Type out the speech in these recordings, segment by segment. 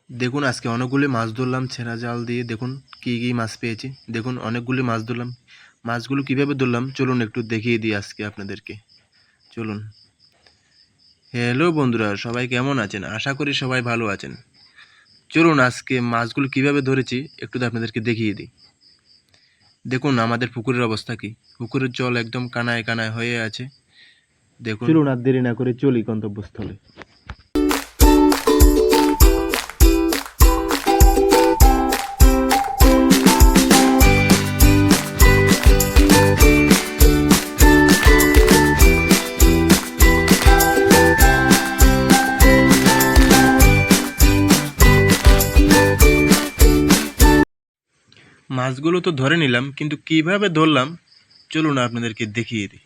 দেখুন আজকে অনেকগুলি মাছ ধরলাম ছেঁড়া জাল দিয়ে। দেখুন কি কি মাছ পেয়েছি। দেখুন অনেকগুলি মাছ ধরলাম। মাছগুলো কিভাবে ধরলাম চলুন একটু দেখিয়ে দিই আজকে আপনাদেরকে। চলুন। হ্যালো বন্ধুরা, সবাই কেমন আছেন? আশা করি সবাই ভালো আছেন। চলুন আজকে মাছগুলো কিভাবে ধরেছি একটু আপনাদেরকে দেখিয়ে দিই। দেখুন আমাদের পুকুরের অবস্থা কি। পুকুরের জল একদম কানায় কানায় হয়ে আছে। দেখুন, চলুন আর দেরি না করে চলি গন্তব্যস্থলে। মাছগুলো তো ধরে নিলাম, কিন্তু কিভাবে ধরলাম চলুন আপনাদেরকে দেখিয়ে দিই।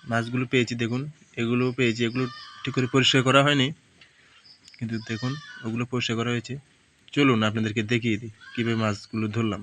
মাছগুলো পেয়েছি, দেখুন এগুলো পেয়েছি। এগুলো ঠিক করে পরিষ্কার করা হয়নি, কিন্তু দেখুন ওগুলো পরিষ্কার করা হয়েছে। চলুন আপনাদেরকে দেখিয়ে দিই কীভাবে মাছগুলো ধরলাম।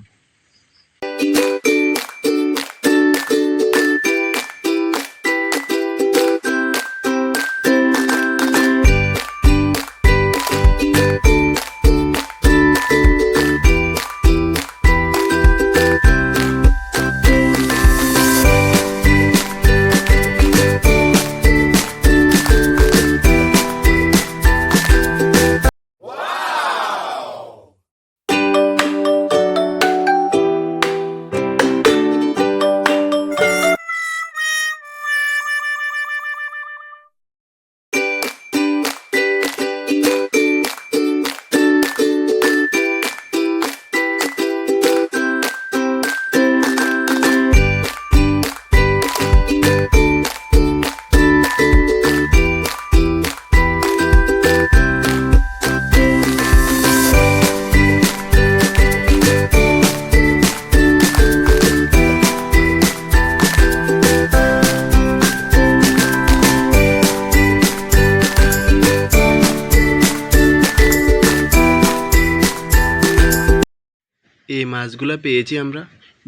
এই মাছগুলো পেয়েছি আমরা।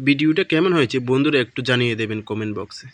ভিডিওটা কেমন হয়েছে বন্ধুরা একটু জানিয়ে দেবেন কমেন্ট বক্সে।